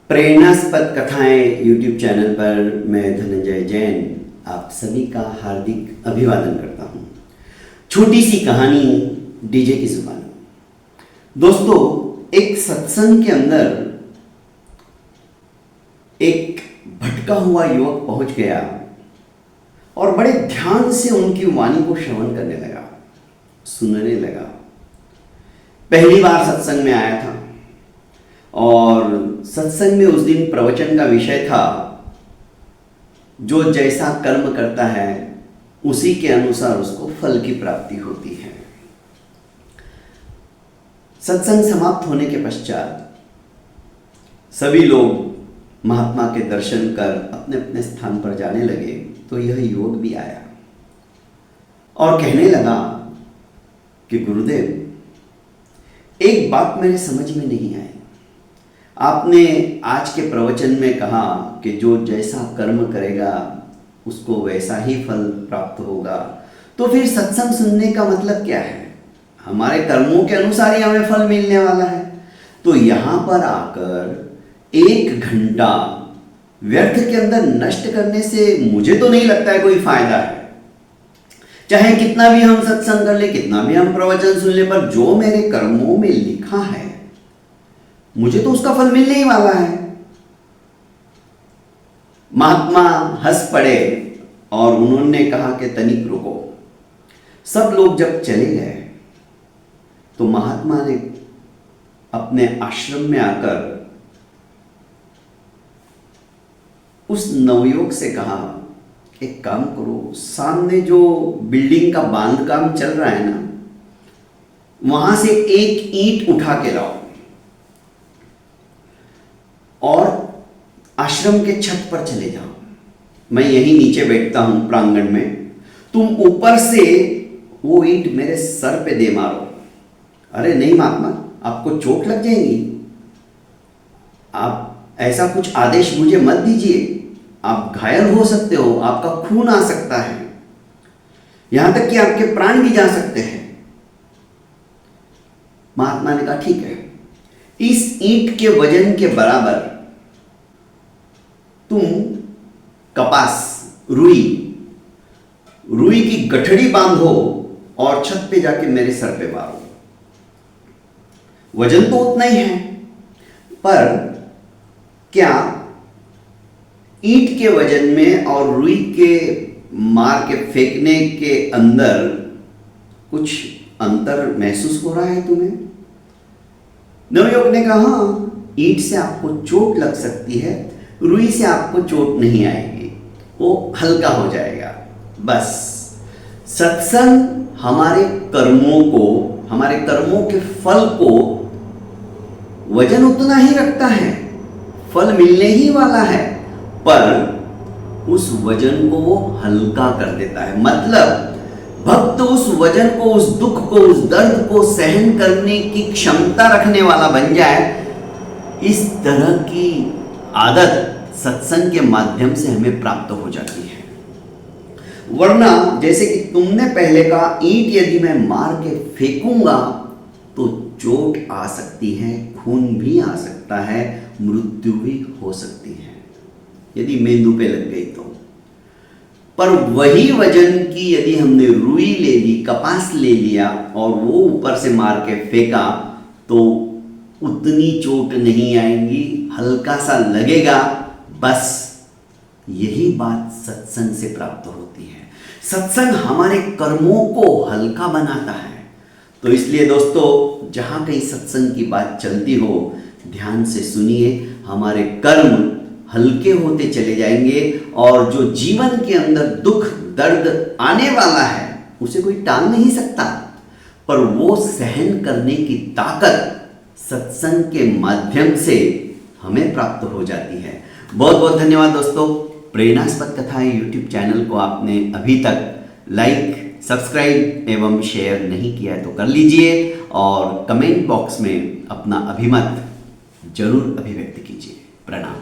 प्रेरणास्पद कथाएं YouTube channel पर मैं धनंजय जैन आप सभी का हार्दिक अभिवादन करता हूं। छोटी सी कहानी डीजे की जुबानी। दोस्तों, एक सत्संग के अंदर एक भटका हुआ युवक पहुंच गया और बड़े ध्यान से उनकी वाणी को श्रवण करने लगा, सुनने लगा। पहली बार सत्संग में आया था और सत्संग में उस दिन प्रवचन का विषय था जो जैसा कर्म करता है उसी के अनुसार उसको फल की प्राप्ति होती है। सत्संग समाप्त होने के पश्चात सभी लोग महात्मा के दर्शन कर अपने अपने स्थान पर जाने लगे तो यह युवक भी आया और कहने लगा कि गुरुदेव, एक बात मेरे समझ में नहीं आई। आपने आज के प्रवचन में कहा कि जो जैसा कर्म करेगा उसको वैसा ही फल प्राप्त होगा, तो फिर सत्संग सुनने का मतलब क्या है? हमारे कर्मों के अनुसार ही हमें फल मिलने वाला है। तो यहाँ पर आकर 1 घंटा व्यर्थ के अंदर नष्ट करने से मुझे तो नहीं लगता है कोई फायदा है। चाहे कितना भी हम सत्संग कर ले, कितना भी हम प्रवचन सुन ले, पर जो मेरे कर्मों में लिखा है मुझे तो उसका फल मिलने ही वाला है। महात्मा हंस पड़े और उन्होंने कहा कि तनिक रुको। सब लोग जब चले गए तो महात्मा ने अपने आश्रम में आकर उस नवयुवक से कहा, एक काम करो, सामने जो बिल्डिंग का बांध काम चल रहा है ना, वहां से एक ईंट उठा के लाओ और आश्रम के छत पर चले जाओ। मैं यहीं नीचे बैठता हूं प्रांगण में, तुम ऊपर से वो ईंट मेरे सर पे दे मारो। अरे नहीं महात्मा, आपको चोट लग जाएगी। आप ऐसा कुछ आदेश मुझे मत दीजिए, आप घायल हो सकते हो, आपका खून आ सकता है, यहां तक कि आपके प्राण भी जा सकते हैं। महात्मा ने कहा ठीक है, इस ईंट के वजन के बराबर तुम कपास रुई की गठड़ी बांधो और छत पे जाके मेरे सर पे मारो। वजन तो उतना ही है, पर क्या ईंट के वजन में और रुई के मार के फेंकने के अंदर कुछ अंतर महसूस हो रहा है तुम्हें? नवयुवक ने कहा, ईंट से आपको चोट लग सकती है, रुई से आपको चोट नहीं आएगी, वो हल्का हो जाएगा। बस सत्संग हमारे कर्मों के फल को वजन उतना ही रखता है, फल मिलने ही वाला है, पर उस वजन को वो हल्का कर देता है। मतलब भक्त उस वजन को, उस दुख को, उस दर्द को सहन करने की क्षमता रखने वाला बन जाए। इस तरह की आदत सत्संग के माध्यम से हमें प्राप्त हो जाती है। वरना जैसे कि तुमने पहले कहा, ईंट यदि मैं मार के फेंकूंगा तो चोट आ सकती है, खून भी आ सकता है, मृत्यु भी हो सकती है यदि मेंदू पे लग गई तो। पर वही वजन की यदि हमने रुई ले ली, कपास ले लिया और वो ऊपर से मार के फेंका तो उतनी चोट नहीं आएगी, हल्का सा लगेगा। बस यही बात सत्संग से प्राप्त होती है। सत्संग हमारे कर्मों को हल्का बनाता है। तो इसलिए दोस्तों, जहां कहीं सत्संग की बात चलती हो, ध्यान से सुनिए। हमारे कर्म हल्के होते चले जाएंगे और जो जीवन के अंदर दुख दर्द आने वाला है उसे कोई टाल नहीं सकता, पर वो सहन करने की ताकत सत्संग के माध्यम से हमें प्राप्त हो जाती है। बहुत बहुत धन्यवाद दोस्तों। प्रेरणास्पद कथाएं यूट्यूब चैनल को आपने अभी तक लाइक, सब्सक्राइब एवं शेयर नहीं किया है तो कर लीजिए और कमेंट बॉक्स में अपना अभिमत जरूर अभिव्यक्त कीजिए। प्रणाम।